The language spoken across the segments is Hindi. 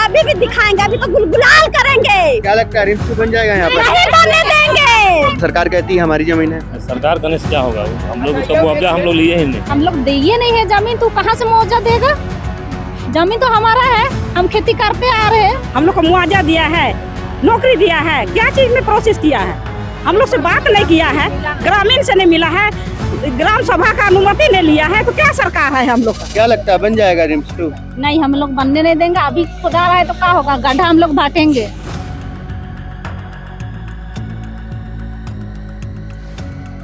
अभी भी दिखाएंगे, अभी तो गुलगुलाल करेंगे। क्या लगता है रिम्स बन जाएगा यहाँ पर? नहीं बनने देंगे। सरकार कहती है हमारी जमीन है। सरकार करने से क्या होगा? हम लोग उसका मुआवजा हम लोग लिए ही नहीं। हम लोग दिए नहीं है जमीन, तो कहाँ से मुआवजा देगा? जमीन तो हमारा है, हम खेती करते आ रहे हैं। हम लोग को मुआवजा दिया है, नौकरी दिया है, क्या चीज में प्रोसेस किया है? हम लोग से बात नहीं किया है, ग्रामीण से नहीं मिला है, ग्राम सभा का अनुमति नहीं लिया है, तो क्या सरकार है हम लोग का? क्या लगता है बन जाएगा रिम्स 2? नहीं, हम लोग बनने नहीं देंगे। अभी खुदा रहा है तो क्या होगा? गड्ढा हम लोग बांटेंगे।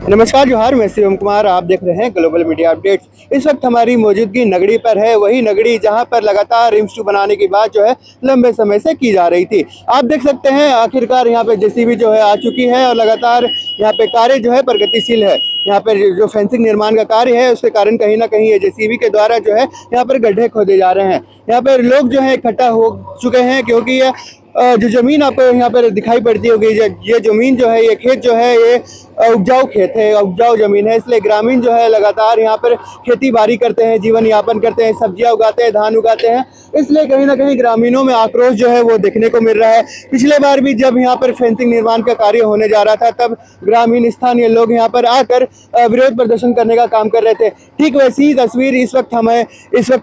नमस्कार, जोहार, मैं शिवम कुमार, आप देख रहे हैं ग्लोबल मीडिया अपडेट्स। इस वक्त हमारी मौजूदगी नगड़ी पर है, वही नगड़ी जहां पर लगातार रिम्स 2 बनाने की बात जो है लंबे समय से की जा रही थी। आप देख सकते हैं आखिरकार यहाँ पे जेसीबी जो है आ चुकी है और लगातार यहाँ पे कार्य जो है प्रगतिशील है। यहाँ पे जो फेंसिंग निर्माण का कार्य है उसके कारण कहीं ना कहीं ये जेसीबी के द्वारा जो है यहाँ पर गड्ढे खोदे जा रहे हैं। यहाँ पर लोग जो है इकट्ठा हो चुके हैं, क्योंकि ये जो जमीन आपको यहाँ पर दिखाई पड़ती होगी, ये जमीन जो है, ये खेत जो है, ये उपजाऊ खेत है, उपजाऊ जमीन है। इसलिए ग्रामीण जो है लगातार यहाँ पर खेती बाड़ी करते हैं, जीवन यापन करते हैं, सब्जियां उगाते हैं, धान उगाते हैं। इसलिए कहीं ना कहीं ग्रामीणों में आक्रोश जो है वो देखने को मिल रहा है। पिछले बार भी जब यहाँ पर फेंसिंग निर्माण का कार्य होने जा रहा था, तब ग्रामीण स्थानीय लोग यहाँ पर आकर विरोध प्रदर्शन करने का काम कर रहे थे। ठीक वैसी ही तस्वीर इस वक्त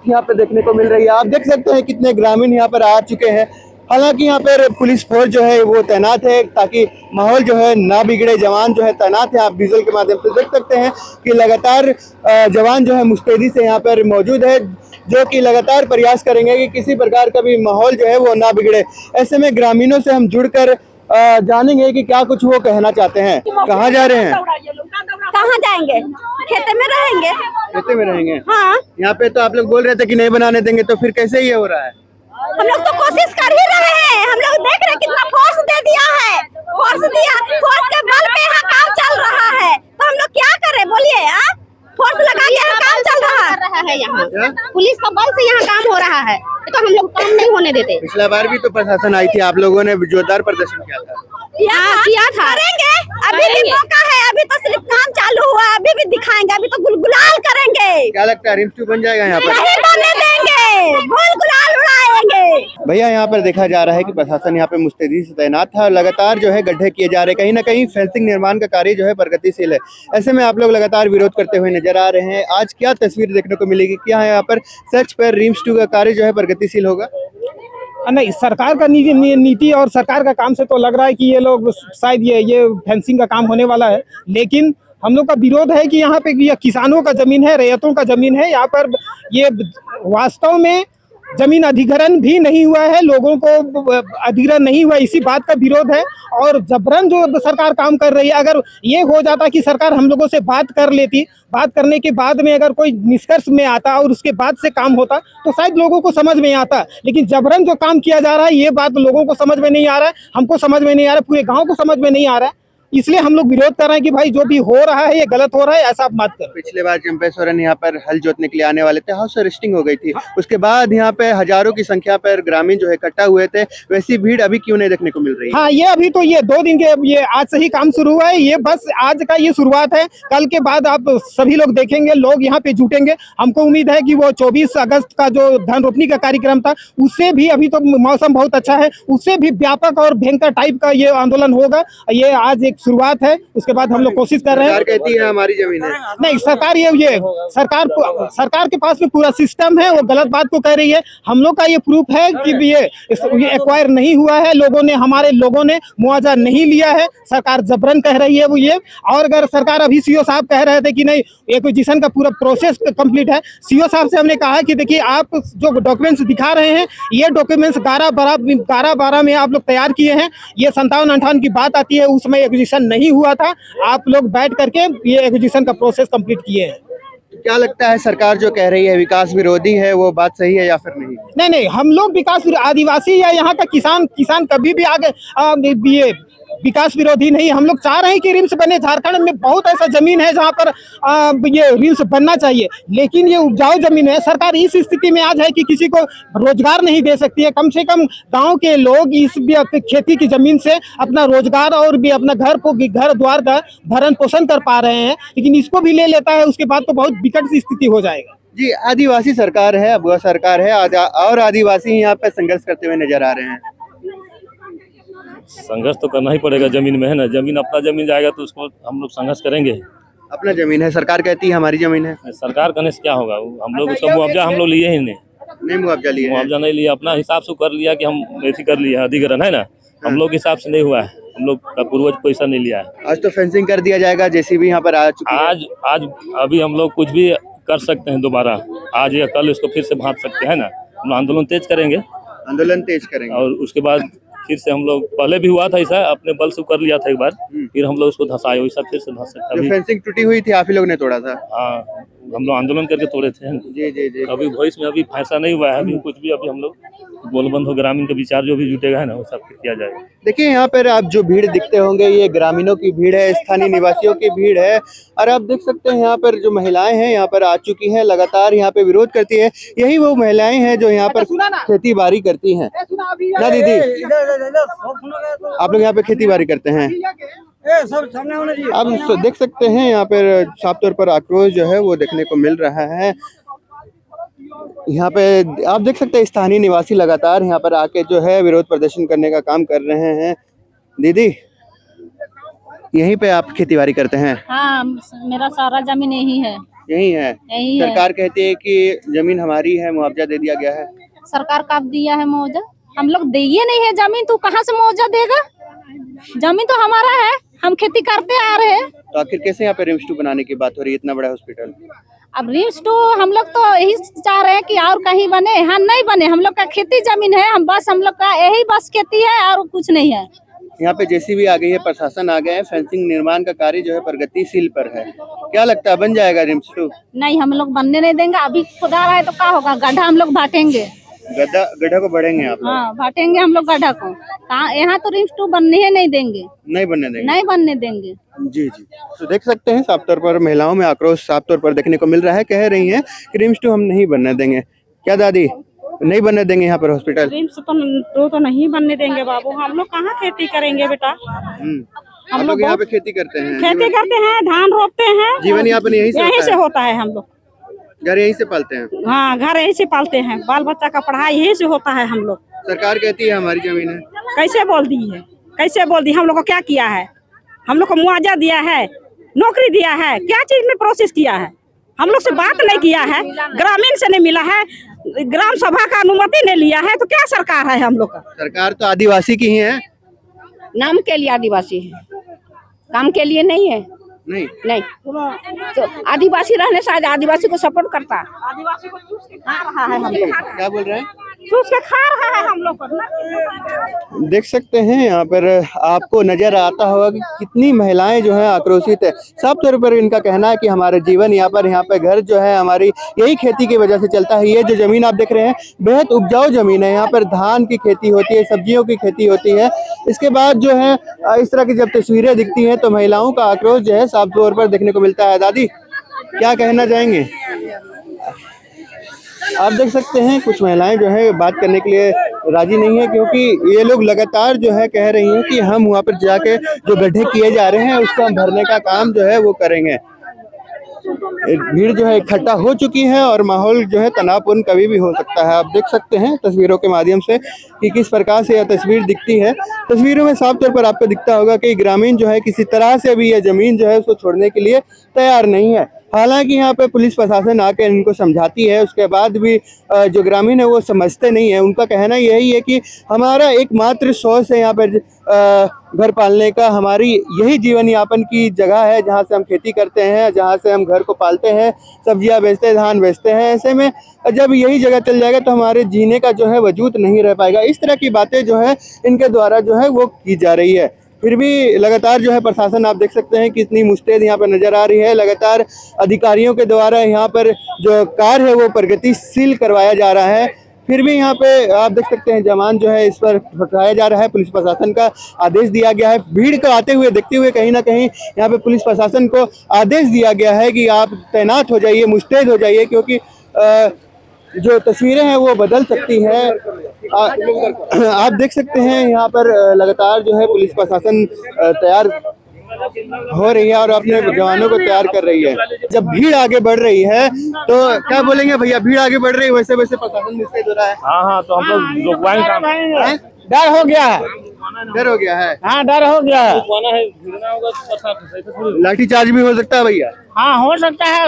यहाँ पर देखने को मिल रही है। आप देख सकते हैं कितने ग्रामीण यहाँ पर आ चुके हैं। हालांकि यहाँ पर पुलिस फोर्स जो है वो तैनात है ताकि माहौल जो है ना बिगड़े। जवान जो है तैनात है, आप विजुअल के माध्यम से देख सकते हैं कि लगातार जवान जो है मुस्तैदी से यहाँ पर मौजूद है, जो कि लगातार प्रयास करेंगे कि किसी प्रकार का भी माहौल जो है वो ना बिगड़े। ऐसे में ग्रामीणों से हम जुड़कर जानेंगे कि क्या कुछ वो कहना चाहते हैं। कहाँ जा रहे हैं? कहाँ जाएंगे? खेते में रहेंगे। खेते में रहेंगे? हाँ। यहाँ पे तो आप लोग बोल रहे थे कि नहीं बनाने देंगे, तो फिर कैसे ये हो रहा है? हम लोग तो कोशिश कर ही रहे हैं। हम लोग देख रहे हैं कितना फोर्स दे दिया है, फोर्स के बल पे यहाँ काम चल रहा है, तो हम लोग क्या करें बोलिए? फोर्स लगा के यहाँ काम चल रहा है। यहाँ पुलिस का बल से यहाँ काम हो रहा है, तो हम लोग काम नहीं होने देते। पिछला बार भी तो प्रशासन आई थी, आप लोगों ने जोरदार प्रदर्शन किया था। करेंगे, अभी भी मौका है, अभी तो सिर्फ काम चालू हुआ, अभी भी दिखाएंगे, अभी तो गुलगुलाल करेंगे। क्या लगता है रिम्स 2 बन जाएगा यहाँ पर? नहीं बनने देंगे, गुलगुलाल उड़ाएंगे। भैया, यहाँ पर देखा जा रहा है कि प्रशासन यहाँ पे मुस्तैदी से तैनात था, लगातार जो है गड्ढे किए जा रहे हैं। कहीं ना कहीं फेंसिंग निर्माण का कार्य जो है प्रगतिशील है। ऐसे में आप लोग लगातार विरोध करते हुए नजर आ रहे हैं। आज क्या तस्वीर देखने को मिलेगी? क्या यहाँ पर सच पर रिम्स 2 का कार्य जो है प्रगतिशील होगा? नहीं, सरकार का नीति और सरकार का काम से तो लग रहा है कि ये लोग शायद ये फेंसिंग का काम होने वाला है। लेकिन हम लोग का विरोध है कि यहाँ पे ये किसानों का जमीन है, रैयतों का जमीन है। यहाँ पर ये वास्तव में जमीन अधिग्रहण भी नहीं हुआ है, लोगों को अधिग्रहण नहीं हुआ, इसी बात का विरोध है। और जबरन जो सरकार काम कर रही है, अगर ये हो जाता कि सरकार हम लोगों से बात कर लेती, बात करने के बाद में अगर कोई निष्कर्ष में आता और उसके बाद से काम होता, तो शायद लोगों को समझ में आता। लेकिन जबरन जो काम किया जा रहा है, ये बात लोगों को समझ में नहीं आ रहा है, हमको समझ में नहीं आ रहा है, पूरे गाँव को समझ में नहीं आ रहा है। इसलिए हम लोग विरोध कर रहे हैं कि भाई जो भी हो रहा है ये गलत हो रहा है, ऐसा आप मत करो। पिछले बार चंपेश्वरन यहाँ पर हल जोतने के लिए आने वाले थे, हाउस अरेस्टिंग हो गई थी, उसके बाद यहाँ पे हजारों की संख्या पर ग्रामीण जो है इकट्ठा हुए थे। वैसी भीड़ अभी क्यों नहीं देखने को मिल रही है? हाँ, ये अभी तो ये 2 दिन के, ये आज से ही काम शुरू हुआ है, ये बस आज का ये शुरुआत है। कल के बाद आप सभी लोग देखेंगे, लोग यहाँ पे जुटेंगे। हमको उम्मीद है कि वो 24 अगस्त का जो धान रोपनी का कार्यक्रम था, उससे भी, अभी तो मौसम बहुत अच्छा है, उससे भी व्यापक और भयंकर टाइप का ये आंदोलन होगा। ये आज एक शुरुआत है, उसके बाद हम लोग कोशिश कर रहे हैं। सरकार कहती है हमारी जमीन है। नहीं, सरकार के पास में पूरा सिस्टम है, वो गलत बात को कह रही है। हम लोग का ये प्रूफ है कि ये एक्वायर नहीं हुआ है, हमारे लोगों ने मुआवजा नहीं लिया है, सरकार जबरन कह रही है वो ये। और अगर सरकार, अभी सीओ साहब कह रहे थे कि नहीं, एक्विजिशन का पूरा प्रोसेस कंप्लीट है। सीओ साहब से हमने कहा कि देखिए, आप जो डॉक्यूमेंट्स दिखा रहे हैं, ये डॉक्यूमेंट्स 11-12 में आप लोग तैयार किए हैं। ये 57-58 की बात आती है, उसमें एक्विजिशन नहीं हुआ था। आप लोग बैठ करके ये एक्विजिशन का प्रोसेस कंप्लीट किए हैं। क्या लगता है सरकार जो कह रही है विकास विरोधी है, वो बात सही है या फिर नहीं? नहीं, हम लोग विकास, आदिवासी या यहाँ का किसान कभी भी आगे ये विकास विरोधी नहीं। हम लोग चाह रहे हैं कि रिम्स बने। झारखंड में बहुत ऐसा जमीन है जहाँ पर ये रिम्स बनना चाहिए, लेकिन ये उपजाऊ जमीन है। सरकार इस स्थिति में आज है कि किसी को रोजगार नहीं दे सकती है। कम से कम गांव के लोग इस खेती की जमीन से अपना रोजगार और भी अपना घर द्वार का भरण पोषण कर पा रहे हैं, लेकिन इसको भी ले लेता है, उसके बाद तो बहुत विकट सी स्थिति हो जाएगा। जी, आदिवासी सरकार है, अब वह सरकार है और आदिवासी यहाँ पे संघर्ष करते हुए नजर आ रहे हैं। संघर्ष तो करना ही पड़ेगा, जमीन में है ना, जमीन अपना जमीन जाएगा तो उसको हम लोग संघर्ष करेंगे। अपना जमीन है, सरकार कहती है हमारी जमीन है। सरकार करने से क्या होगा, हम लोग उसका मुआवजा हम लोग लिए ही नहीं मुआवजा लिए हैं। मुआवजा नहीं लिया, अपना हिसाब से कर लिया कि हम ऐसी कर लिया, अधिग्रहण है ना, हम लोग के हिसाब से नहीं हुआ है, हम लोग का पूर्वज पैसा नहीं लिया है। आज तो फेंसिंग कर दिया जाएगा, जेसीबी यहाँ पर आ चुकी है। आज अभी हम लोग कुछ भी कर सकते हैं, दोबारा आज या कल इसको फिर से भाग सकते हैं ना, हम लोग आंदोलन तेज करेंगे। आंदोलन तेज करेंगे और उसके बाद फिर से हम लोग, पहले भी हुआ था ऐसा, अपने बल से कर लिया था एक बार, फिर हम लोग उसको धंसाए, वैसा फिर से धंस सकते जो हैं। फेंसिंग टूटी हुई थी आप ही लोग ने तोड़ा था। हाँ, हम लोग आंदोलन करके तोड़े थे। जी जी जी। अभी भविष्य में अभी फैसला नहीं हुआ है, अभी कुछ भी, अभी हम लोग बोलबंद हो, ग्रामीण का विचार जो भी जुटेगा है ना, वो सब किया जाएगा। देखिए यहाँ पर आप जो भीड़ दिखते होंगे, ये ग्रामीणों की भीड़ है, स्थानीय निवासियों की भीड़ है। और आप देख सकते हैं यहाँ पर जो महिलाएं हैं यहाँ पर आ चुकी हैं, लगातार यहाँ पे विरोध करती है। यही वो महिलाएं हैं जो यहाँ पर खेती बाड़ी करती हैं ना दीदी, आप लोग यहाँ पे खेती बाड़ी करते हैं। आप देख सकते हैं यहाँ पर साफ तौर पर आक्रोश जो है वो देखने को मिल रहा है। यहाँ पे आप देख सकते हैं स्थानीय निवासी लगातार यहाँ पर आके जो है विरोध प्रदर्शन करने का काम कर रहे हैं। दीदी, यहीं पे आप खेती बाड़ी करते हैं? हाँ, मेरा सारा जमीन यही है। यही है? यही है। सरकार कहती है कि जमीन हमारी है, मुआवजा दे दिया गया है। सरकार कब दिया है मुआवजा? हम लोग दिए नहीं है जमीन, तो कहाँ से मुआवजा देगा? जमीन तो हमारा है, हम खेती करते आ रहे हैं। तो आखिर कैसे यहाँ पे रिम्स 2 बनाने की बात हो रही है, इतना बड़ा हॉस्पिटल? अब रिम्स 2 हम लोग तो यही चाह रहे हैं कि और कहीं बने, हाँ नहीं बने। हम लोग का खेती जमीन है, हम लोग का यही बस खेती है और कुछ नहीं है। यहाँ पे जेसीबी आ गई है, प्रशासन आ गए हैं, फेंसिंग निर्माण का कार्य जो है प्रगतिशील पर है। क्या लगता है बन जाएगा रिम्स 2? नहीं, हम लोग बनने नहीं देंगे। अभी खुदा रहा है तो क्या होगा, गड्ढा हम लोग बांटेंगे। गड्ढा को बढ़ेंगे आप लोग? हाँ, बांटेंगे हम लोग गड्ढा को। कहाँ, यहाँ तो रिम्स 2 बनने ही नहीं देंगे। नहीं बनने देंगे? नहीं बनने देंगे। जी जी। तो देख सकते हैं साफ तौर पर महिलाओं में आक्रोश साफ तौर पर देखने को मिल रहा है। कह रही हैं कि रिम्स 2 हम नहीं बनने देंगे। क्या दादी, नहीं बनने देंगे यहाँ पर हॉस्पिटल? रिम्स तो नहीं बनने देंगे बाबू। हम लोग कहाँ खेती करेंगे बेटा? हम लोग यहाँ पे खेती करते हैं, खेती करते हैं, धान रोपते हैं। जीवन यापन यहीं से होता है। हम लोग घर यहीं से पालते हैं। हाँ, घर यहीं से पालते हैं, बाल बच्चा का पढ़ाई यहीं से होता है। हम लोग, सरकार कहती है हमारी जमीन है। कैसे बोल दी है? कैसे बोल दी? हम लोग को क्या किया है? हम लोग को मुआवजा दिया है, नौकरी दिया है, क्या चीज में प्रोसेस किया है? हम लोग से बात नहीं किया है, ग्रामीण से नहीं मिला है, ग्राम सभा का अनुमति नहीं लिया है। तो क्या सरकार है हम लोग का? सरकार तो आदिवासी की ही है। नाम के लिए आदिवासी है, काम के लिए नहीं है। नहीं तो आदिवासी रहने से आज आदिवासी को सपोर्ट करता। आदिवासी को चूस के खा रहा है हम लोग, क्या बोल रहे हैं? चूस के खा रहा है हम लोग को। देख सकते हैं यहाँ पर आपको नजर आता होगा कि कितनी महिलाएं जो हैं आक्रोशित है। साफ तौर पर इनका कहना है कि हमारा जीवन यहाँ पे घर जो है हमारी यही खेती की वजह से चलता है। ये जो जमीन आप देख रहे हैं बेहद उपजाऊ जमीन है, यहाँ पर धान की खेती होती है, सब्जियों की खेती होती है। इसके बाद जो है इस तरह की जब तस्वीरें दिखती हैं तो महिलाओं का आक्रोश जो है साफ तौर पर देखने को मिलता है। दादी, क्या कहना चाहेंगे? आप देख सकते हैं कुछ महिलाएं जो है बात करने के लिए राजी नहीं है, क्योंकि ये लोग लगातार जो है कह रही हैं कि हम वहां पर जाके जो गड्ढे किए जा रहे हैं उसको हम भरने का काम जो है वो करेंगे। भीड़ जो है इकट्ठा हो चुकी है और माहौल जो है तनावपूर्ण कभी भी हो सकता है। आप देख सकते हैं तस्वीरों के माध्यम से कि किस प्रकार से यह तस्वीर दिखती है। तस्वीरों में साफ तौर पर आपको दिखता होगा कि ग्रामीण जो है किसी तरह से भी यह जमीन जो है उसको छोड़ने के लिए तैयार नहीं है। हालांकि यहाँ पे पुलिस प्रशासन आकर इनको समझाती है, उसके बाद भी जो ग्रामीण है वो समझते नहीं है। उनका कहना यही है कि हमारा एकमात्र सोर्स है यहाँ पर घर पालने का, हमारी यही जीवन यापन की जगह है जहाँ से हम खेती करते हैं, जहाँ से हम घर को पालते हैं, सब्जियाँ बेचते हैं, धान बेचते हैं। ऐसे में जब यही जगह चल जाएगा तो हमारे जीने का जो है वजूद नहीं रह पाएगा। इस तरह की बातें जो है इनके द्वारा जो है वो की जा रही है। फिर भी लगातार जो है प्रशासन आप देख सकते हैं कितनी मुस्तैद यहाँ पर नजर आ रही है। लगातार अधिकारियों के द्वारा यहाँ पर जो कार्य है वो प्रगतिशील करवाया जा रहा है। फिर भी यहाँ पे आप देख सकते हैं जवान जो है इस पर हटाया जा रहा है। पुलिस प्रशासन का आदेश दिया गया है। भीड़ को आते हुए देखते हुए कहीं ना कहीं यहाँ पे पुलिस प्रशासन को आदेश दिया गया है कि आप तैनात हो जाइए, मुस्तैद हो जाइए, क्योंकि जो तस्वीरें हैं वो बदल सकती हैं। आप देख सकते हैं यहाँ पर लगातार जो है पुलिस प्रशासन तैयार हो रही है और अपने जवानों को तैयार कर रही है। जब भीड़ आगे बढ़ रही है तो क्या बोलेंगे भैया, भीड़ आगे बढ़ रही है वैसे वैसे प्रशासन निश्चित हो रहा है। हाँ तो हम लोग रुकवाएंगे काम। डर हो गया है, डर हो गया है, हाँ डर हो गया है। रुकवाना है, भिड़ना होगा तो प्रशासन लाठीचार्ज भी हो सकता है भैया। हाँ हो सकता है,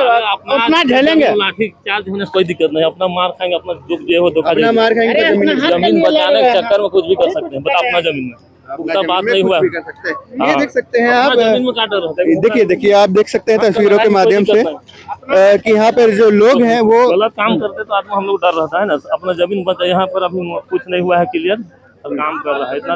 उतना झेलेंगे। लाठी चार्ज होने से कोई दिक्कत नहीं, अपना मार खाएंगे, अपना जो हो धोखा अपना मार खाएंगे तो जमीन बचाने के चक्कर में कुछ भी कर सकते हैं। बता अपना जमीन में उतना बात नहीं हुआ। कर सकते हैं। ये देख सकते हैं आप, जमीन में क्या डर होता है? देखिए आप देख सकते हैं तस्वीरों के माध्यम से कि यहाँ पर जो लोग हैं वो गलत काम करते तो आदमी हम लोग डर रहता है ना। अपना जमीन बचा, यहाँ पर अभी कुछ नहीं हुआ है क्लियर, काम कर रहा है इतना।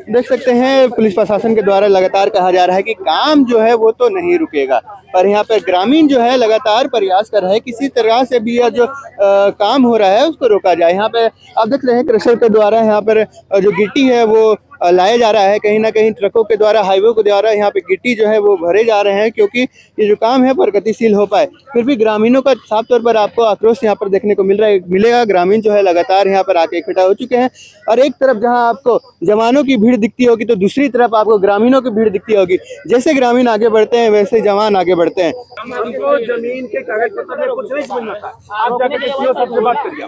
देख सकते हैं पुलिस प्रशासन के द्वारा लगातार कहा जा रहा है कि काम जो है वो तो नहीं रुकेगा, पर यहाँ पर ग्रामीण जो है लगातार प्रयास कर रहे हैं किसी तरह से भी यह जो काम हो रहा है उसको रोका जाए। यहाँ पे आप देख रहे हैं क्रशर के द्वारा यहाँ पर जो गिट्टी है वो लाया जा रहा है, कहीं ना कहीं ट्रकों के द्वारा, हाईवे के द्वारा यहाँ पे गिट्टी जो है वो भरे जा रहे हैं क्योंकि ये जो काम है प्रगतिशील हो पाए। फिर भी ग्रामीणों का साफ तौर पर आपको आक्रोश यहाँ पर देखने को मिलेगा। ग्रामीण जो है लगातार यहाँ पर आके इकट्ठा हो चुके हैं और एक तरफ जहाँ आपको जवानों की भीड़ दिखती होगी तो दूसरी तरफ आपको ग्रामीणों की भीड़ दिखती होगी। जैसे ग्रामीण आगे बढ़ते हैं वैसे जवान आगे बढ़ते हैं। हमको जमीन के कागज पत्र में कुछ नहीं समझना था, आप जाकर सीओ साहब से बात करिए,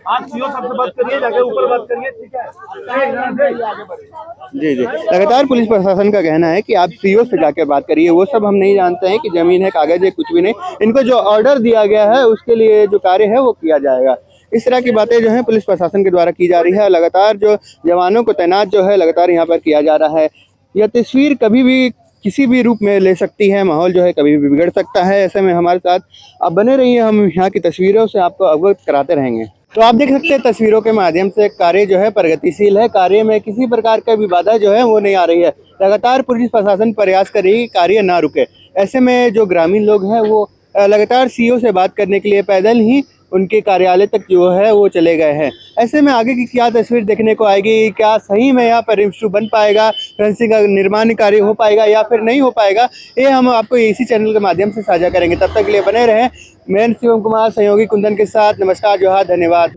आप सीओ साहब से बात करिए, जाके ऊपर बात करिए, ठीक है। जी लगातार पुलिस प्रशासन का कहना है कि आप सीओ से जाकर बात करिए, वो सब हम नहीं जानते हैं कि जमीन है कागज है कुछ भी नहीं, इनको जो ऑर्डर दिया गया है उसके लिए जो कार्य है वो किया जाएगा। इस तरह की बातें जो है पुलिस प्रशासन के द्वारा की जा रही है। लगातार जो जवानों को तैनात जो है लगातार यहाँ पर किया जा रहा है। यह तस्वीर कभी भी किसी भी रूप में ले सकती है, माहौल जो है कभी भी बिगड़ सकता है। ऐसे में हमारे साथ आप बने रहिए, हम यहाँ की तस्वीरों से आपको अवगत कराते रहेंगे। तो आप देख सकते हैं तस्वीरों के माध्यम से कार्य जो है प्रगतिशील है, कार्य में किसी प्रकार का भी बाधा जो है वो नहीं आ रही है। लगातार पुलिस प्रशासन प्रयास कर रही है कार्य ना रुके। ऐसे में जो ग्रामीण लोग हैं वो लगातार सीओ से बात करने के लिए पैदल ही उनके कार्यालय तक जो है वो चले गए हैं। ऐसे में आगे की क्या तस्वीर देखने को आएगी, क्या सही में यहाँ पर रिम्स 2 बन पाएगा, फेंसिंग का निर्माण कार्य हो पाएगा या फिर नहीं हो पाएगा, ये हम आपको इसी चैनल के माध्यम से साझा करेंगे। तब तक के लिए बने रहें। मैं शिवम कुमार सहयोगी कुंदन के साथ। नमस्कार, जोहार, धन्यवाद।